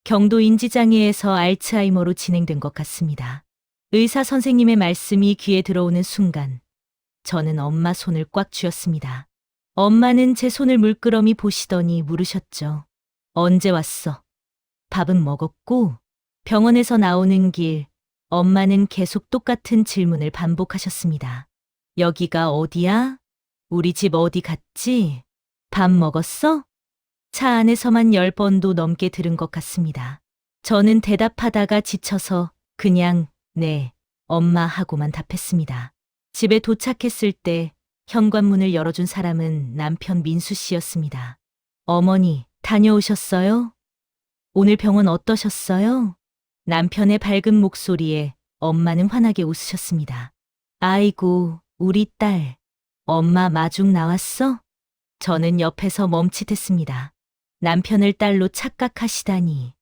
경도 인지장애에서 알츠하이머로 진행된 것 같습니다. 의사 선생님의 말씀이 귀에 들어오는 순간 저는 엄마 손을 꽉 쥐었습니다. 엄마는 제 손을 물끄러미 보시더니 물으셨죠. 언제 왔어? 밥은 먹었고? 병원에서 나오는 길 엄마는 계속 똑같은 질문을 반복하셨습니다. 여기가 어디야? 우리 집 어디 갔지? 밥 먹었어? 차 안에서만 10번도 넘게 들은 것 같습니다. 저는 대답하다가 지쳐서 그냥 네, 엄마 하고만 답했습니다. 집에 도착했을 때 현관문을 열어준 사람은 남편 민수 씨였습니다. 어머니, 다녀오셨어요? 오늘 병원 어떠셨어요? 남편의 밝은 목소리에 엄마는 환하게 웃으셨습니다. 아이고, 우리 딸. 엄마 마중 나왔어? 저는 옆에서 멈칫했습니다. 남편을 딸로 착각하시다니.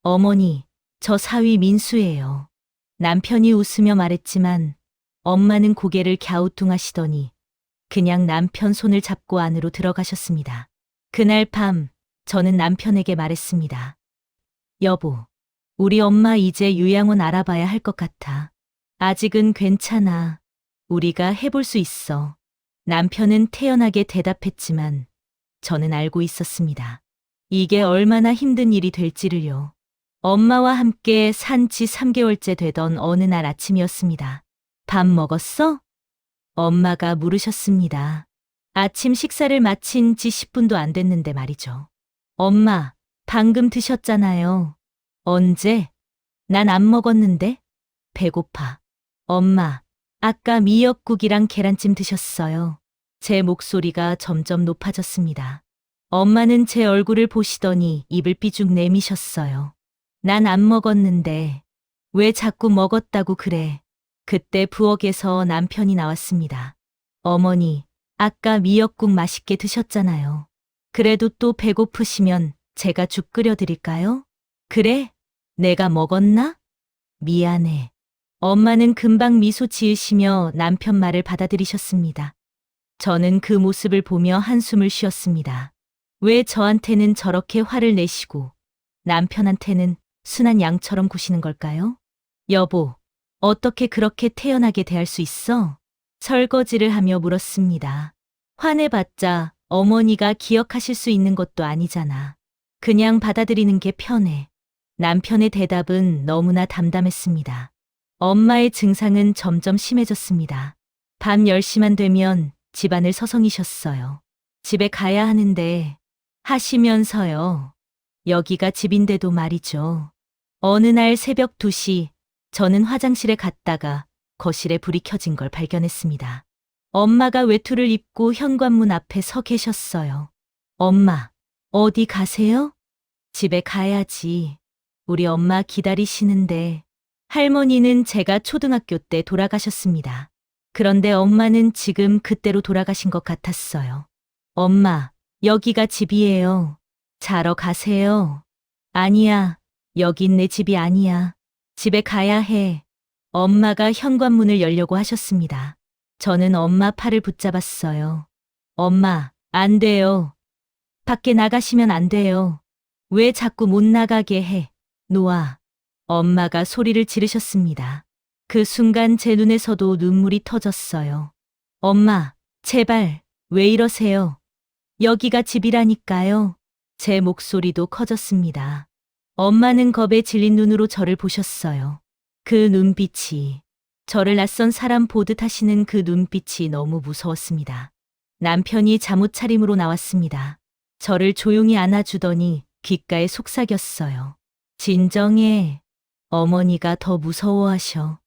어머니, 저 사위 민수예요. 남편이 웃으며 말했지만 엄마는 고개를 갸우뚱하시더니 그냥 남편 손을 잡고 안으로 들어가셨습니다. 그날 밤 저는 남편에게 말했습니다. 여보, 우리 엄마 이제 요양원 알아봐야 할 것 같아. 아직은 괜찮아. 우리가 해볼 수 있어. 남편은 태연하게 대답했지만 저는 알고 있었습니다. 이게 얼마나 힘든 일이 될지를요. 엄마와 함께 산 지 3개월째 되던 어느 날 아침이었습니다. 밥 먹었어? 엄마가 물으셨습니다. 아침 식사를 마친 지 10분도 안 됐는데 말이죠. 엄마, 방금 드셨잖아요. 언제? 난 안 먹었는데? 배고파. 엄마, 아까 미역국이랑 계란찜 드셨어요. 제 목소리가 점점 높아졌습니다. 엄마는 제 얼굴을 보시더니 입을 삐죽 내미셨어요. 난 안 먹었는데 왜 자꾸 먹었다고 그래. 그때 부엌에서 남편이 나왔습니다. 어머니, 아까 미역국 맛있게 드셨잖아요. 그래도 또 배고프시면 제가 죽 끓여드릴까요? 그래? 내가 먹었나? 미안해. 엄마는 금방 미소 지으시며 남편 말을 받아들이셨습니다. 저는 그 모습을 보며 한숨을 쉬었습니다. 왜 저한테는 저렇게 화를 내시고 남편한테는 순한 양처럼 구시는 걸까요? 여보, 어떻게 그렇게 태연하게 대할 수 있어? 설거지를 하며 물었습니다. 화내봤자 어머니가 기억하실 수 있는 것도 아니잖아. 그냥 받아들이는 게 편해. 남편의 대답은 너무나 담담했습니다. 엄마의 증상은 점점 심해졌습니다. 밤 10시만 되면 집안을 서성이셨어요. 집에 가야 하는데 하시면서요. 여기가 집인데도 말이죠. 어느 날 새벽 2시 저는 화장실에 갔다가 거실에 불이 켜진 걸 발견했습니다. 엄마가 외투를 입고 현관문 앞에 서 계셨어요. 엄마, 어디 가세요? 집에 가야지. 우리 엄마 기다리시는데. 할머니는 제가 초등학교 때 돌아가셨습니다. 그런데 엄마는 지금 그때로 돌아가신 것 같았어요. 엄마, 여기가 집이에요. 자러 가세요. 아니야, 여긴 내 집이 아니야. 집에 가야 해. 엄마가 현관문을 열려고 하셨습니다. 저는 엄마 팔을 붙잡았어요. 엄마, 안 돼요. 밖에 나가시면 안 돼요. 왜 자꾸 못 나가게 해? 놓아. 엄마가 소리를 지르셨습니다. 그 순간 제 눈에서도 눈물이 터졌어요. 엄마, 제발, 왜 이러세요? 여기가 집이라니까요. 제 목소리도 커졌습니다. 엄마는 겁에 질린 눈으로 저를 보셨어요. 그 눈빛이, 저를 낯선 사람 보듯 하시는 그 눈빛이 너무 무서웠습니다. 남편이 잠옷 차림으로 나왔습니다. 저를 조용히 안아주더니 귓가에 속삭였어요. 진정해. 어머니가 더 무서워하셔.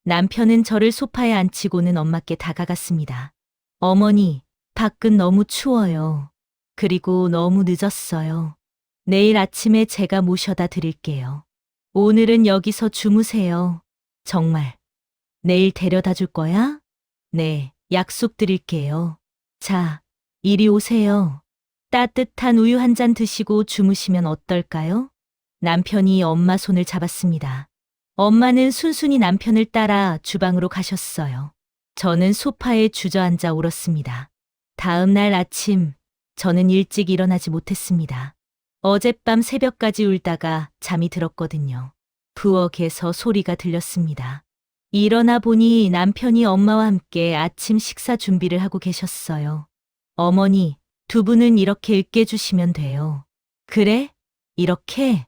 남편은 저를 소파에 앉히고는 엄마께 다가갔습니다. 어머니, 밖은 너무 추워요. 그리고 너무 늦었어요. 내일 아침에 제가 모셔다 드릴게요. 오늘은 여기서 주무세요. 정말. 내일 데려다 줄 거야? 네, 약속드릴게요. 자, 이리 오세요. 따뜻한 우유 한 잔 드시고 주무시면 어떨까요? 남편이 엄마 손을 잡았습니다. 엄마는 순순히 남편을 따라 주방으로 가셨어요. 저는 소파에 주저앉아 울었습니다. 다음 날 아침, 저는 일찍 일어나지 못했습니다. 어젯밤 새벽까지 울다가 잠이 들었거든요. 부엌에서 소리가 들렸습니다. 일어나 보니 남편이 엄마와 함께 아침 식사 준비를 하고 계셨어요. 어머니, 두부는 이렇게 으깨주시면 돼요. 그래? 이렇게?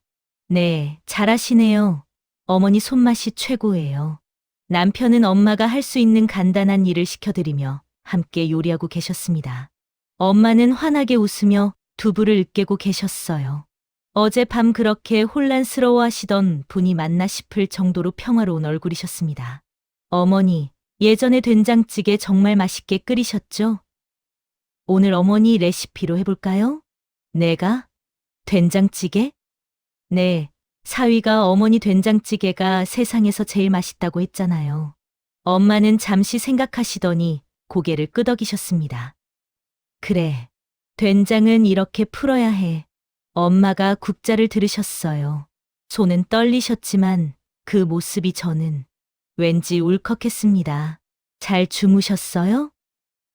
네, 잘하시네요. 어머니 손맛이 최고예요. 남편은 엄마가 할 수 있는 간단한 일을 시켜드리며 함께 요리하고 계셨습니다. 엄마는 환하게 웃으며 두부를 으깨고 계셨어요. 어젯밤 그렇게 혼란스러워 하시던 분이 맞나 싶을 정도로 평화로운 얼굴이셨습니다. 어머니, 예전에 된장찌개 정말 맛있게 끓이셨죠? 오늘 어머니 레시피로 해볼까요? 내가? 된장찌개? 네, 사위가 어머니 된장찌개가 세상에서 제일 맛있다고 했잖아요. 엄마는 잠시 생각하시더니 고개를 끄덕이셨습니다. 그래, 된장은 이렇게 풀어야 해. 엄마가 국자를 들으셨어요. 손은 떨리셨지만 그 모습이 저는 왠지 울컥했습니다. 잘 주무셨어요?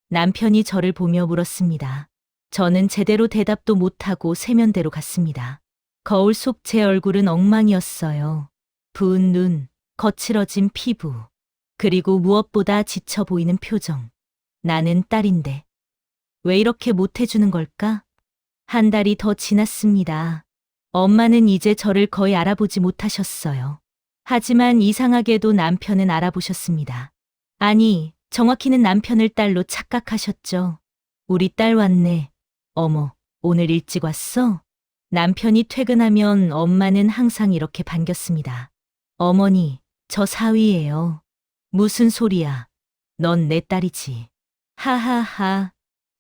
남편이 저를 보며 물었습니다. 저는 제대로 대답도 못하고 세면대로 갔습니다. 거울 속 제 얼굴은 엉망이었어요. 부은 눈, 거칠어진 피부, 그리고 무엇보다 지쳐 보이는 표정. 나는 딸인데 왜 이렇게 못해주는 걸까? 한 달이 더 지났습니다. 엄마는 이제 저를 거의 알아보지 못하셨어요. 하지만 이상하게도 남편은 알아보셨습니다. 아니, 정확히는 남편을 딸로 착각하셨죠. 우리 딸 왔네. 어머, 오늘 일찍 왔어? 남편이 퇴근하면 엄마는 항상 이렇게 반겼습니다. 어머니, 저 사위예요. 무슨 소리야. 넌 내 딸이지. 하하하.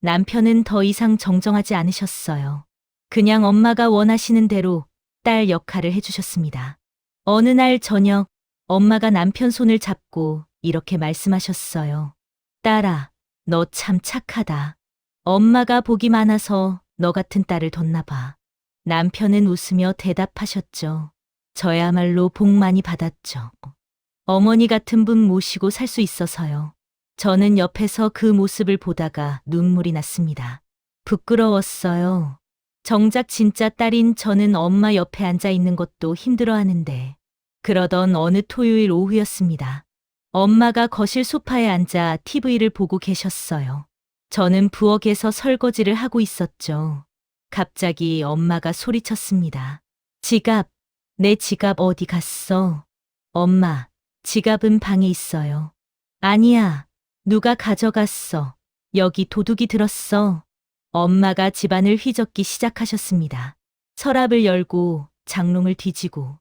남편은 더 이상 정정하지 않으셨어요. 그냥 엄마가 원하시는 대로 딸 역할을 해주셨습니다. 어느 날 저녁, 엄마가 남편 손을 잡고 이렇게 말씀하셨어요. 딸아, 너 참 착하다. 엄마가 복이 많아서 너 같은 딸을 뒀나 봐. 남편은 웃으며 대답하셨죠. 저야말로 복 많이 받았죠. 어머니 같은 분 모시고 살 수 있어서요. 저는 옆에서 그 모습을 보다가 눈물이 났습니다. 부끄러웠어요. 정작 진짜 딸인 저는 엄마 옆에 앉아 있는 것도 힘들어하는데. 그러던 어느 토요일 오후였습니다. 엄마가 거실 소파에 앉아 TV를 보고 계셨어요. 저는 부엌에서 설거지를 하고 있었죠. 갑자기 엄마가 소리쳤습니다. 지갑, 내 지갑 어디 갔어? 엄마, 지갑은 방에 있어요. 아니야, 누가 가져갔어. 여기 도둑이 들었어. 엄마가 집안을 휘젓기 시작하셨습니다. 서랍을 열고 장롱을 뒤지고.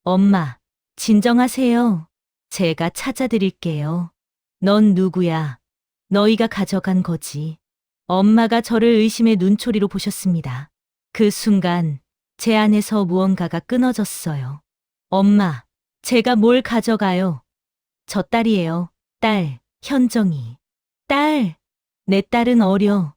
엄마, 진정하세요. 제가 찾아드릴게요. 넌 누구야? 너희가 가져간 거지. 엄마가 저를 의심의 눈초리로 보셨습니다. 그 순간 제 안에서 무언가가 끊어졌어요. 엄마, 제가 뭘 가져가요? 저 딸이에요. 딸, 현정이. 딸, 내 딸은 어려.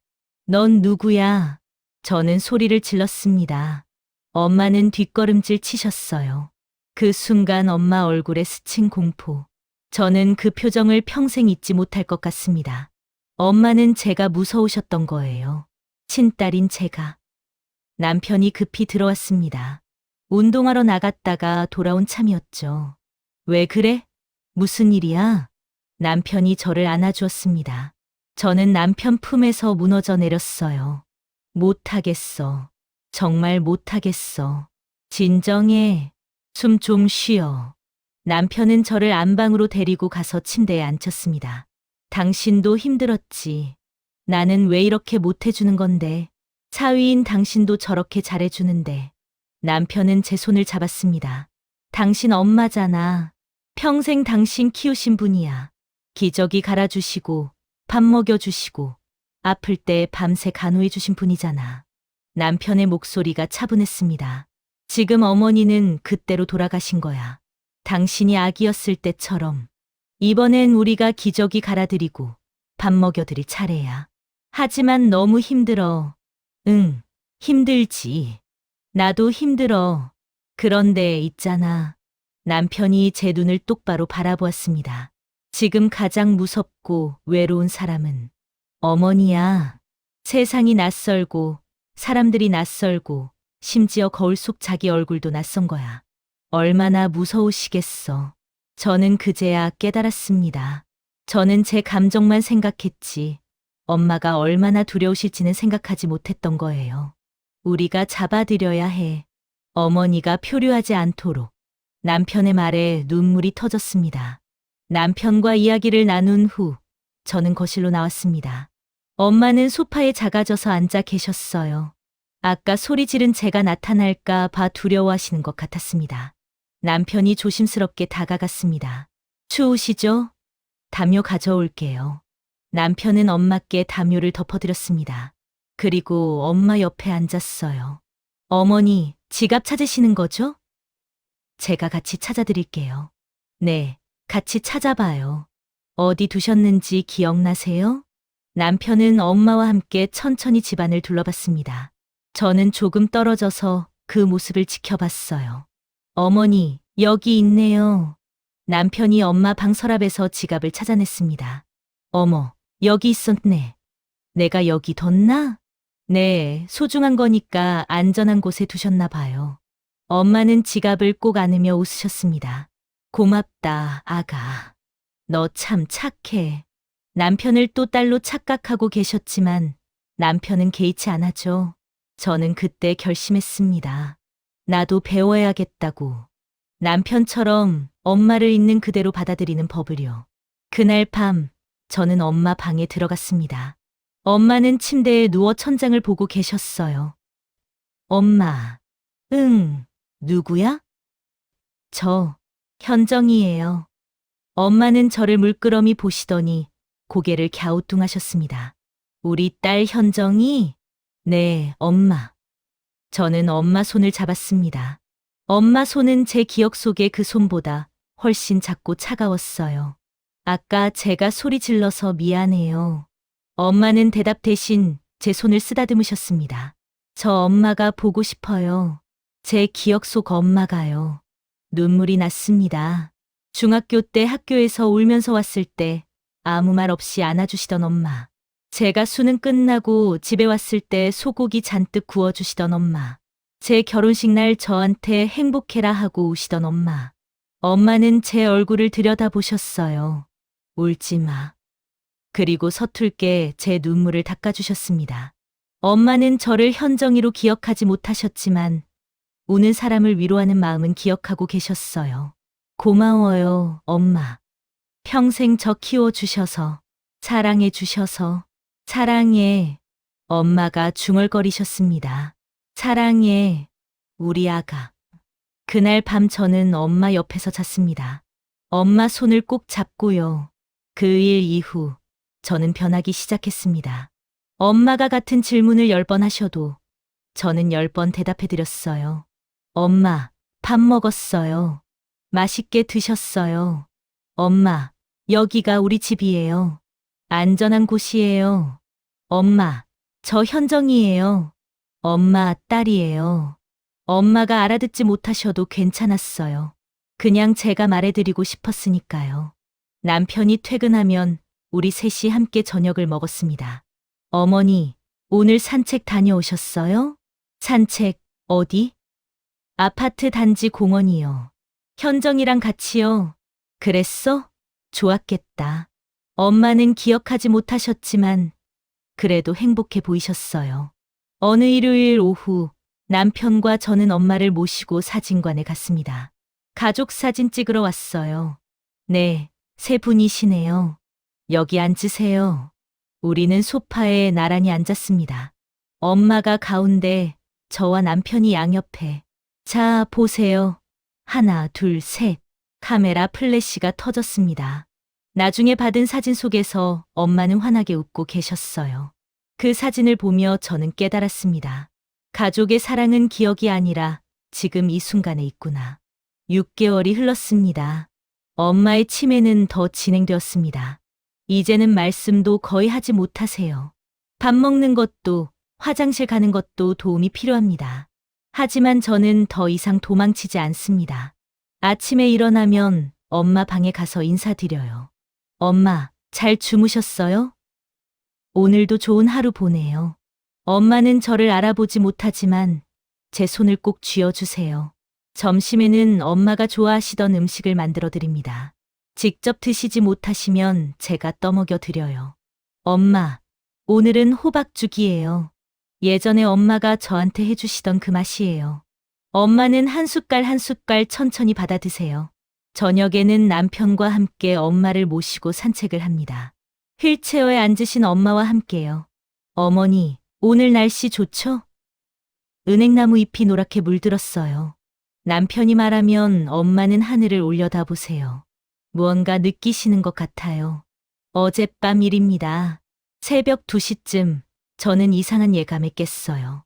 넌 누구야? 저는 소리를 질렀습니다. 엄마는 뒷걸음질 치셨어요. 그 순간 엄마 얼굴에 스친 공포. 저는 그 표정을 평생 잊지 못할 것 같습니다. 엄마는 제가 무서우셨던 거예요. 친딸인 제가. 남편이 급히 들어왔습니다. 운동하러 나갔다가 돌아온 참이었죠. 왜 그래? 무슨 일이야? 남편이 저를 안아주었습니다. 저는 남편 품에서 무너져 내렸어요. 못하겠어. 정말 못하겠어. 진정해. 숨 좀 쉬어. 남편은 저를 안방으로 데리고 가서 침대에 앉혔습니다. 당신도 힘들었지. 나는 왜 이렇게 못해주는 건데. 사위인 당신도 저렇게 잘해주는데. 남편은 제 손을 잡았습니다. 당신 엄마잖아. 평생 당신 키우신 분이야. 기저귀 갈아주시고 밥 먹여주시고 아플 때 밤새 간호해주신 분이잖아. 남편의 목소리가 차분했습니다. 지금 어머니는 그때로 돌아가신 거야. 당신이 아기였을 때처럼. 이번엔 우리가 기저귀 갈아드리고 밥 먹여드릴 차례야. 하지만 너무 힘들어. 응, 힘들지. 나도 힘들어. 그런데 있잖아. 남편이 제 눈을 똑바로 바라보았습니다. 지금 가장 무섭고 외로운 사람은 어머니야. 세상이 낯설고 사람들이 낯설고 심지어 거울 속 자기 얼굴도 낯선 거야. 얼마나 무서우시겠어. 저는 그제야 깨달았습니다. 저는 제 감정만 생각했지, 엄마가 얼마나 두려우실지는 생각하지 못했던 거예요. 우리가 잡아드려야 해. 어머니가 표류하지 않도록. 남편의 말에 눈물이 터졌습니다. 남편과 이야기를 나눈 후 저는 거실로 나왔습니다. 엄마는 소파에 작아져서 앉아 계셨어요. 아까 소리 지른 제가 나타날까 봐 두려워하시는 것 같았습니다. 남편이 조심스럽게 다가갔습니다. 추우시죠? 담요 가져올게요. 남편은 엄마께 담요를 덮어드렸습니다. 그리고 엄마 옆에 앉았어요. 어머니, 지갑 찾으시는 거죠? 제가 같이 찾아드릴게요. 네, 같이 찾아봐요. 어디 두셨는지 기억나세요? 남편은 엄마와 함께 천천히 집안을 둘러봤습니다. 저는 조금 떨어져서 그 모습을 지켜봤어요. 어머니, 여기 있네요. 남편이 엄마 방 서랍에서 지갑을 찾아냈습니다. 어머, 여기 있었네. 내가 여기 뒀나? 네, 소중한 거니까 안전한 곳에 두셨나 봐요. 엄마는 지갑을 꼭 안으며 웃으셨습니다. 고맙다, 아가. 너 참 착해. 남편을 또 딸로 착각하고 계셨지만 남편은 개의치 않았죠. 저는 그때 결심했습니다. 나도 배워야겠다고. 남편처럼 엄마를 있는 그대로 받아들이는 법을요. 그날 밤 저는 엄마 방에 들어갔습니다. 엄마는 침대에 누워 천장을 보고 계셨어요. 엄마. 응, 누구야? 저, 현정이에요. 엄마는 저를 물끄러미 보시더니 고개를 갸우뚱하셨습니다. 우리 딸 현정이? 네, 엄마. 저는 엄마 손을 잡았습니다. 엄마 손은 제 기억 속의 그 손보다 훨씬 작고 차가웠어요. 아까 제가 소리 질러서 미안해요. 엄마는 대답 대신 제 손을 쓰다듬으셨습니다. 저 엄마가 보고 싶어요. 제 기억 속 엄마가요. 눈물이 났습니다. 중학교 때 학교에서 울면서 왔을 때 아무 말 없이 안아주시던 엄마. 제가 수능 끝나고 집에 왔을 때 소고기 잔뜩 구워주시던 엄마. 제 결혼식 날 저한테 행복해라 하고 우시던 엄마. 엄마는 제 얼굴을 들여다보셨어요. 울지 마. 그리고 서툴게 제 눈물을 닦아주셨습니다. 엄마는 저를 현정이로 기억하지 못하셨지만 우는 사람을 위로하는 마음은 기억하고 계셨어요. 고마워요, 엄마. 평생 저 키워주셔서, 사랑해주셔서, 사랑해. 엄마가 중얼거리셨습니다. 사랑해, 우리 아가. 그날 밤 저는 엄마 옆에서 잤습니다. 엄마 손을 꼭 잡고요. 그 일 이후 저는 변하기 시작했습니다. 엄마가 같은 질문을 10번 하셔도 저는 10번 대답해드렸어요. 엄마, 밥 먹었어요. 맛있게 드셨어요. 엄마, 여기가 우리 집이에요. 안전한 곳이에요. 엄마, 저 현정이에요. 엄마, 딸이에요. 엄마가 알아듣지 못하셔도 괜찮았어요. 그냥 제가 말해드리고 싶었으니까요. 남편이 퇴근하면 우리 셋이 함께 저녁을 먹었습니다. 어머니, 오늘 산책 다녀오셨어요? 산책, 어디? 아파트 단지 공원이요. 현정이랑 같이요. 그랬어? 좋았겠다. 엄마는 기억하지 못하셨지만 그래도 행복해 보이셨어요. 어느 일요일 오후 남편과 저는 엄마를 모시고 사진관에 갔습니다. 가족 사진 찍으러 왔어요. 네, 세 분이시네요. 여기 앉으세요. 우리는 소파에 나란히 앉았습니다. 엄마가 가운데, 저와 남편이 양옆에. 자, 보세요. 하나, 둘, 셋. 카메라 플래시가 터졌습니다. 나중에 받은 사진 속에서 엄마는 환하게 웃고 계셨어요. 그 사진을 보며 저는 깨달았습니다. 가족의 사랑은 기억이 아니라 지금 이 순간에 있구나. 6개월이 흘렀습니다. 엄마의 치매는 더 진행되었습니다. 이제는 말씀도 거의 하지 못하세요. 밥 먹는 것도, 화장실 가는 것도 도움이 필요합니다. 하지만 저는 더 이상 도망치지 않습니다. 아침에 일어나면 엄마 방에 가서 인사드려요. 엄마, 잘 주무셨어요? 오늘도 좋은 하루 보내요. 엄마는 저를 알아보지 못하지만 제 손을 꼭 쥐어주세요. 점심에는 엄마가 좋아하시던 음식을 만들어 드립니다. 직접 드시지 못하시면 제가 떠먹여 드려요. 엄마, 오늘은 호박죽이에요. 예전에 엄마가 저한테 해주시던 그 맛이에요. 엄마는 한 숟갈 한 숟갈 천천히 받아 드세요. 저녁에는 남편과 함께 엄마를 모시고 산책을 합니다. 휠체어에 앉으신 엄마와 함께요. 어머니, 오늘 날씨 좋죠? 은행나무 잎이 노랗게 물들었어요. 남편이 말하면 엄마는 하늘을 올려다보세요. 무언가 느끼시는 것 같아요. 어젯밤 일입니다. 새벽 2시쯤 저는 이상한 예감에 깼어요.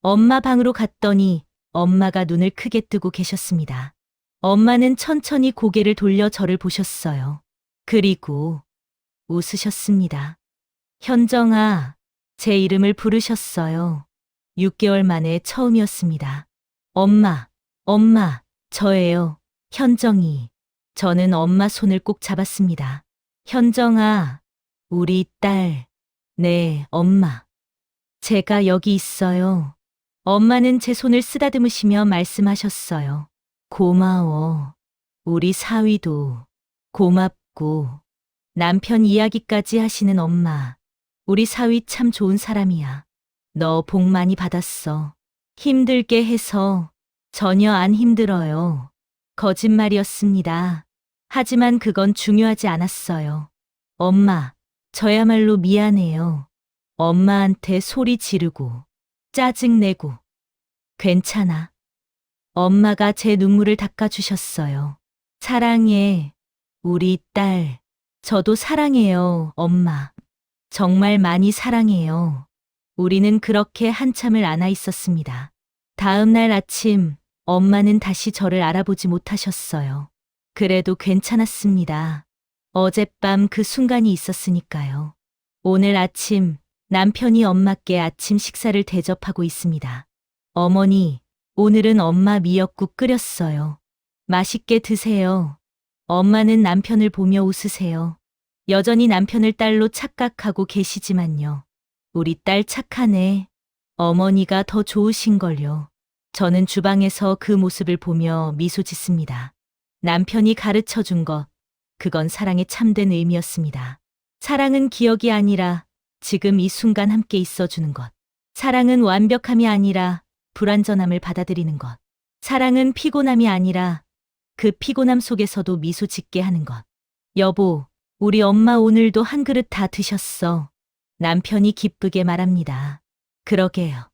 엄마 방으로 갔더니 엄마가 눈을 크게 뜨고 계셨습니다. 엄마는 천천히 고개를 돌려 저를 보셨어요. 그리고 웃으셨습니다. 현정아, 제 이름을 부르셨어요. 6개월 만에 처음이었습니다. 엄마, 엄마, 저예요. 현정이. 저는 엄마 손을 꼭 잡았습니다. 현정아, 우리 딸. 네, 엄마. 제가 여기 있어요. 엄마는 제 손을 쓰다듬으시며 말씀하셨어요. 고마워. 우리 사위도 고맙고. 남편 이야기까지 하시는 엄마. 우리 사위 참 좋은 사람이야. 너 복 많이 받았어. 힘들게 해서 전혀 안 힘들어요. 거짓말이었습니다. 하지만 그건 중요하지 않았어요. 엄마, 저야말로 미안해요. 엄마한테 소리 지르고, 짜증내고. 괜찮아. 엄마가 제 눈물을 닦아주셨어요. 사랑해, 우리 딸. 저도 사랑해요, 엄마. 정말 많이 사랑해요. 우리는 그렇게 한참을 안아 있었습니다. 다음 날 아침, 엄마는 다시 저를 알아보지 못하셨어요. 그래도 괜찮았습니다. 어젯밤 그 순간이 있었으니까요. 오늘 아침, 남편이 엄마께 아침 식사를 대접하고 있습니다. 어머니, 오늘은 엄마 미역국 끓였어요. 맛있게 드세요. 엄마는 남편을 보며 웃으세요. 여전히 남편을 딸로 착각하고 계시지만요. 우리 딸 착하네. 어머니가 더 좋으신걸요. 저는 주방에서 그 모습을 보며 미소 짓습니다. 남편이 가르쳐 준 것, 그건 사랑의 참된 의미였습니다. 사랑은 기억이 아니라 지금 이 순간 함께 있어주는 것. 사랑은 완벽함이 아니라 불완전함을 받아들이는 것. 사랑은 피곤함이 아니라 그 피곤함 속에서도 미소 짓게 하는 것. 여보, 우리 엄마 오늘도 한 그릇 다 드셨어. 남편이 기쁘게 말합니다. 그러게요.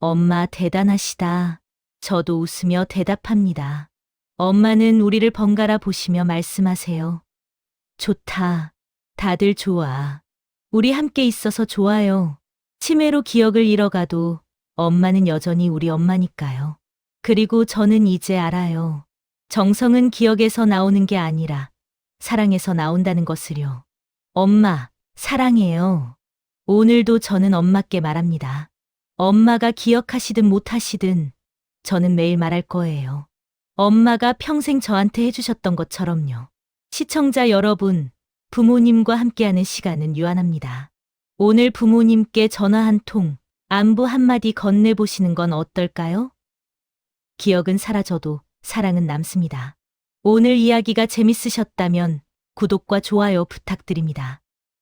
엄마 대단하시다. 저도 웃으며 대답합니다. 엄마는 우리를 번갈아 보시며 말씀하세요. 좋다. 다들 좋아. 우리 함께 있어서 좋아요. 치매로 기억을 잃어가도 엄마는 여전히 우리 엄마니까요. 그리고 저는 이제 알아요. 정성은 기억에서 나오는 게 아니라 사랑에서 나온다는 것을요. 엄마, 사랑해요. 오늘도 저는 엄마께 말합니다. 엄마가 기억하시든 못하시든 저는 매일 말할 거예요. 엄마가 평생 저한테 해주셨던 것처럼요. 시청자 여러분, 부모님과 함께하는 시간은 유한합니다. 오늘 부모님께 전화 한 통, 안부 한마디 건네보시는 건 어떨까요? 기억은 사라져도 사랑은 남습니다. 오늘 이야기가 재밌으셨다면 구독과 좋아요 부탁드립니다.